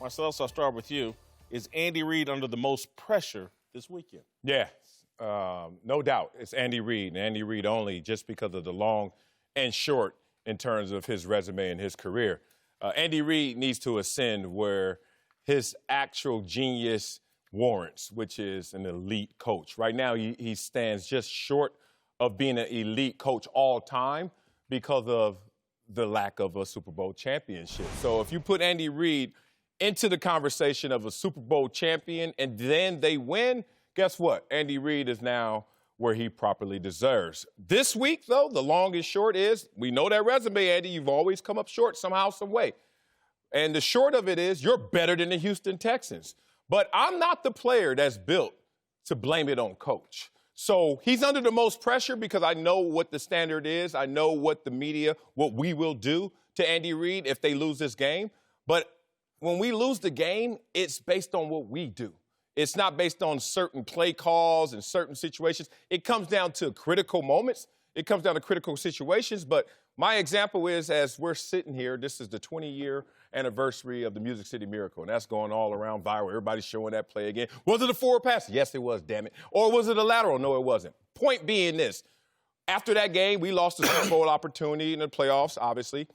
Marcellus, I'll start with you. Is Andy Reid under the most pressure this weekend? Yeah, no doubt. It's Andy Reid, and Andy Reid only, just because of the long and short in terms of his resume and his career. Andy Reid needs to ascend where his actual genius warrants, which is an elite coach. Right now, he stands just short of being an elite coach all time because of the lack of a Super Bowl championship. So if you put Andy Reid into the conversation of a Super Bowl champion and then they win, guess what? Andy Reid is now where he properly deserves. This week, though, the long and short is, we know that resume, Andy. You've always come up short somehow, some way. And the short of it is, you're better than the Houston Texans. But I'm not the player that's built to blame it on coach. So he's under the most pressure because I know what the standard is. I know what the media, what we will do to Andy Reid if they lose this game. But when we lose the game, it's based on what we do. It's not based on certain play calls and certain situations. It comes down to critical moments. It comes down to critical situations. But my example is, as we're sitting here, this is the 20-year anniversary of the Music City Miracle, and that's going all around viral. Everybody's showing that play again. Was it a forward pass? Yes, it was, damn it. Or was it a lateral? No, it wasn't. Point being this. After that game, we lost the Super Bowl opportunity in the playoffs, obviously,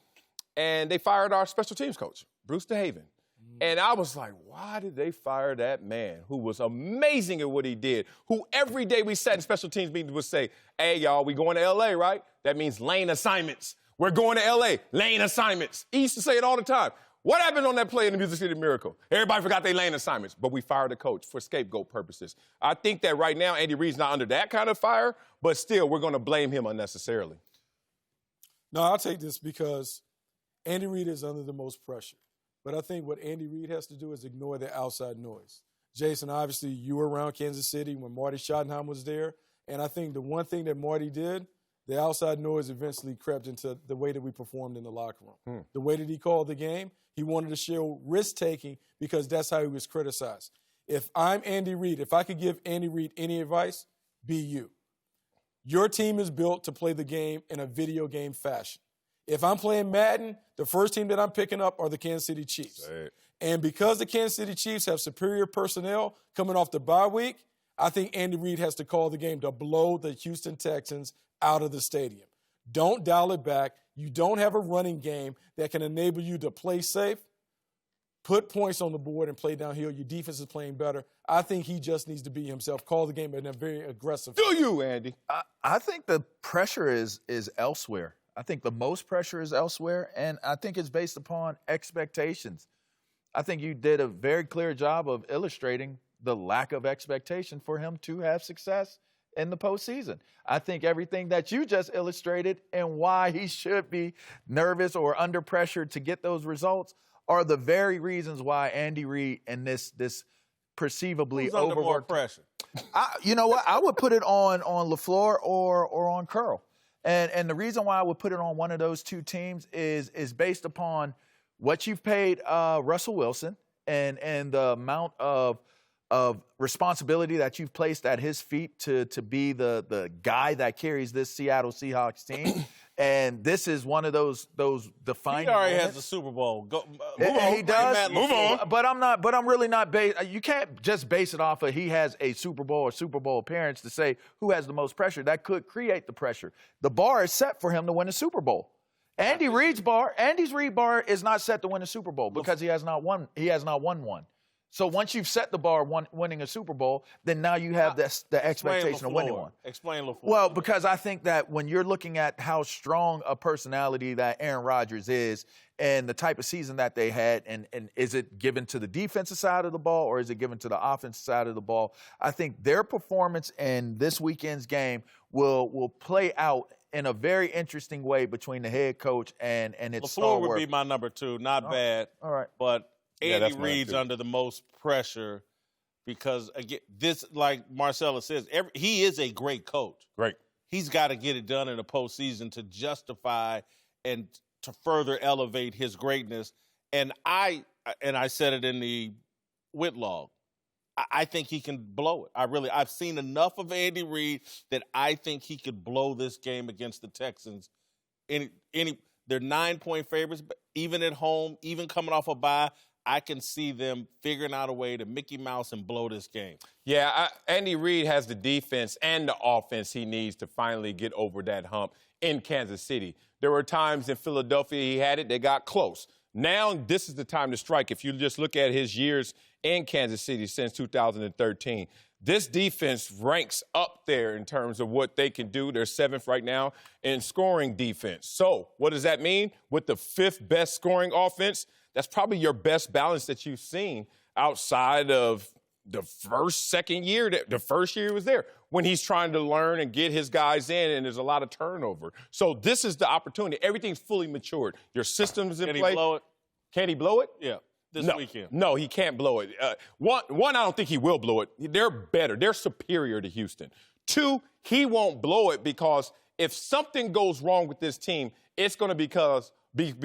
and they fired our special teams coach, Bruce DeHaven. And I was like, why did they fire that man who was amazing at what he did, who every day we sat in special teams meetings would say, hey, y'all, we going to L.A., right? That means lane assignments. We're going to L.A., lane assignments. He used to say it all the time. What happened on that play in the Music City Miracle? Everybody forgot their lane assignments, but we fired the coach for scapegoat purposes. I think that right now Andy Reid's not under that kind of fire, but still we're going to blame him unnecessarily. No, I'll take this because Andy Reid is under the most pressure. But I think what Andy Reid has to do is ignore the outside noise. Jason, obviously, you were around Kansas City when Marty Schottenheimer was there. And I think the one thing that Marty did, the outside noise eventually crept into the way that we performed in the locker room. The way that he called the game, he wanted to show risk-taking because that's how he was criticized. If I'm Andy Reid, if I could give Andy Reid any advice, be you. Your team is built to play the game in a video game fashion. If I'm playing Madden, the first team that I'm picking up are the Kansas City Chiefs. And because the Kansas City Chiefs have superior personnel coming off the bye week, I think Andy Reid has to call the game to blow the Houston Texans out of the stadium. Don't dial it back. You don't have a running game that can enable you to play safe, put points on the board, and play downhill. Your defense is playing better. I think he just needs to be himself, call the game in a very aggressive Do you, Andy? I think the pressure is elsewhere. I think the most pressure is elsewhere, and I think it's based upon expectations. I think you did a very clear job of illustrating the lack of expectation for him to have success in the postseason. I think everything that you just illustrated and why he should be nervous or under pressure to get those results are the very reasons why Andy Reid and this perceivably Who's under more pressure? You know what? I would put it on LaFleur or on Curl. And the reason why I would put it on one of those two teams is based upon what you've paid Russell Wilson and the amount of responsibility that you've placed at his feet to be the guy that carries this Seattle Seahawks team. And this is one of those defining He already moments. has the Super Bowl. He does. Move on. But I'm really not you can't just base it off of he has a Super Bowl or Super Bowl appearance to say who has the most pressure. That could create the pressure. The bar is set for him to win a Super Bowl. Andy's Reid bar is not set to win a Super Bowl because he has not won one. So once you've set the bar winning a Super Bowl, then now you have the expectation of winning one. Explain LaFleur. Well, because I think that when you're looking at how strong a personality that Aaron Rodgers is and the type of season that they had, and is it given to the defensive side of the ball or is it given to the offensive side of the ball, I think their performance in this weekend's game will play out in a very interesting way between the head coach and its LaFleur stalwart. would be my number two. Not bad. All right. But Andy mine Reid's too. under the most pressure because, again, this, like Marcella says, he is a great coach. Great. He's got to get it done in the postseason to justify and to further elevate his greatness. And I said it in the Whitlock. I think he can blow it. I've seen enough of Andy Reid that I think he could blow this game against the Texans. They're 9-point favorites, but even at home, even coming off a bye, I can see them figuring out a way to Mickey Mouse and blow this game. Yeah, Andy Reid has the defense and the offense he needs to finally get over that hump in Kansas City. There were times in Philadelphia he had it, they got close. Now this is the time to strike. If you just look at his years in Kansas City since 2013, this defense ranks up there in terms of what they can do. They're 7th right now in scoring defense. So what does that mean? With the 5th best scoring offense, that's probably your best balance that you've seen outside of the second year. The first year he was there when he's trying to learn and get his guys in, and there's a lot of turnover. So this is the opportunity. Everything's fully matured. Your system's in place. Can he blow it? Can he blow it? Yeah, this weekend. No, he can't blow it. One, I don't think he will blow it. They're better. They're superior to Houston. 2, he won't blow it because if something goes wrong with this team, it's going to be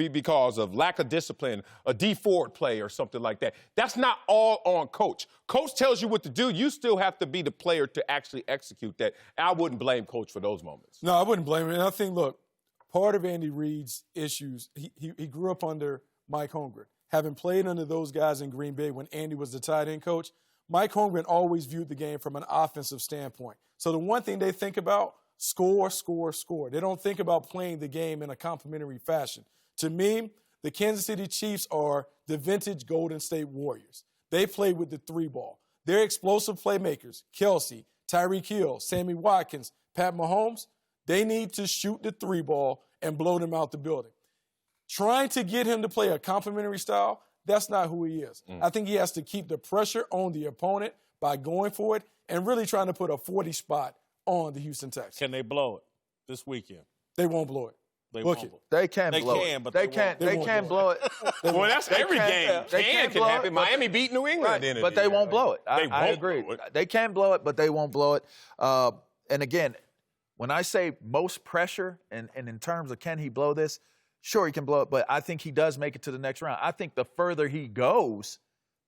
because of lack of discipline, a D-forward play or something like that. That's not all on coach. Coach tells you what to do. You still have to be the player to actually execute that. I wouldn't blame coach for those moments. No, I wouldn't blame him. And I think, look, part of Andy Reid's issues, he grew up under Mike Holmgren. Having played under those guys in Green Bay when Andy was the tight end coach, Mike Holmgren always viewed the game from an offensive standpoint. So the one thing they think about, score, score, score. They don't think about playing the game in a complementary fashion. To me, the Kansas City Chiefs are the vintage Golden State Warriors. They play with the 3-ball. They're explosive playmakers. Kelsey, Tyreek Hill, Sammy Watkins, Pat Mahomes, they need to shoot the 3-ball and blow them out the building. Trying to get him to play a complementary style, that's not who he is. I think he has to keep the pressure on the opponent by going for it and really trying to put a 40 spot on the Houston Texans. Can they blow it this weekend? They won't blow it. They Look won't. it. They can They blow can, it. but they they can't. won't. They can't blow it. Well, that's every game. They Can blow happen. it, but- Miami beat New England at the end of But the they year. won't blow it. They I won't agree. blow it. They can blow it, but they won't blow it. And again, when I say most pressure, and in terms of can he blow this, sure he can blow it, but I think he does make it to the next round. I think the further he goes,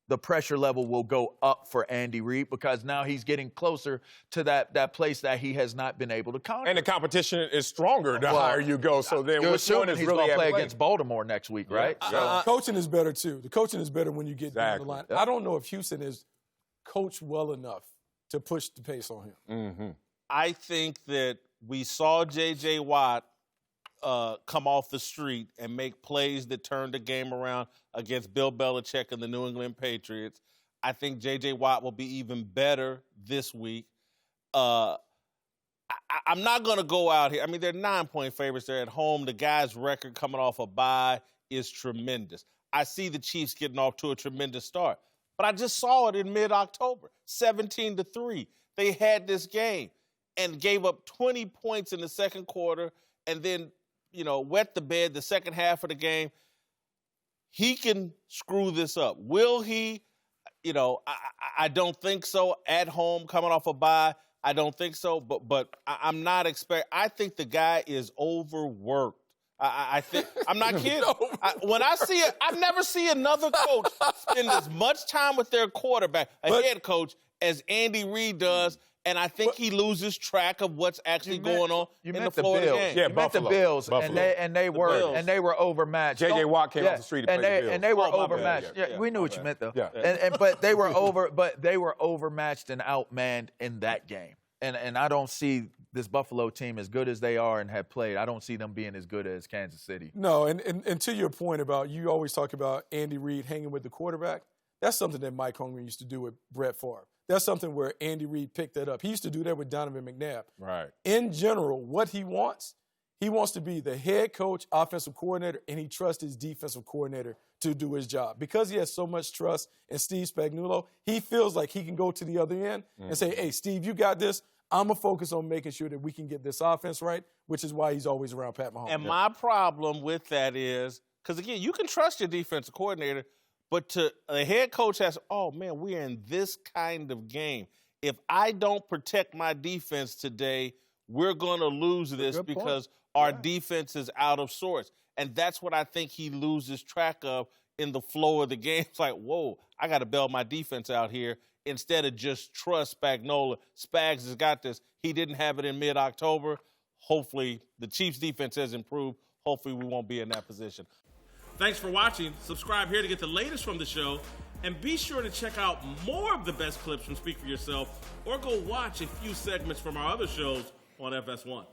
the pressure level will go up for Andy Reid because now he's getting closer to that place that he has not been able to conquer. And the competition is stronger the higher you go. So then You're which one assuming is he's really going to at play play? against Baltimore next week, right? The coaching is better, too. The coaching is better when you get down the line. Exactly. I don't know if Houston is coached well enough to push the pace on him. Mm-hmm. I think that we saw J.J. Watt come off the street and make plays that turned the game around against Bill Belichick and the New England Patriots. I think J.J. Watt will be even better this week. I'm not going to go out here. I mean, they're 9-point favorites. They're at home. The guy's record coming off a bye is tremendous. I see the Chiefs getting off to a tremendous start. But I just saw it in mid-October, 17-3. They had this game and gave up 20 points in the second quarter and then, wet the bed the second half of the game. He can screw this up. Will he? I don't think so. At home, coming off a bye, I don't think so. But I'm not I think the guy is overworked. I think I'm not kidding. When I see it, I've never seen another coach spend as much time with their quarterback, head coach, as Andy Reid does. And I think he loses track of what's actually going on in the flow of the game. Yeah, you meant the Buffalo. Bills, Buffalo. and they were overmatched. J.J. Watt came off the street to play the Bills. and they were Oh, my bad. overmatched. Yeah, we knew what you meant though. Yeah. But they were overmatched and outmanned in that game. And I don't see this Buffalo team, as good as they are and have played, I don't see them being as good as Kansas City. No, and to your point about, you always talk about Andy Reid hanging with the quarterback. That's something that Mike Holmgren used to do with Brett Favre. That's something where Andy Reid picked that up. He used to do that with Donovan McNabb. Right. In general, what he wants to be the head coach, offensive coordinator, and he trusts his defensive coordinator to do his job. Because he has so much trust in Steve Spagnuolo, he feels like he can go to the other end and say, hey, Steve, you got this. I'm going to focus on making sure that we can get this offense right, which is why he's always around Pat Mahomes. And my problem with that is, because, again, you can trust your defensive coordinator, but the head coach has, oh, man, we're in this kind of game. If I don't protect my defense today, we're going to lose this because our defense is out of sorts. And that's what I think he loses track of in the flow of the game. It's like, whoa, I got to bail my defense out here instead of just trust Spagnuolo. Spags has got this. He didn't have it in mid-October. Hopefully the Chiefs' defense has improved. Hopefully we won't be in that position. Thanks for watching. Subscribe here to get the latest from the show. And be sure to check out more of the best clips from Speak for Yourself, or go watch a few segments from our other shows on FS1.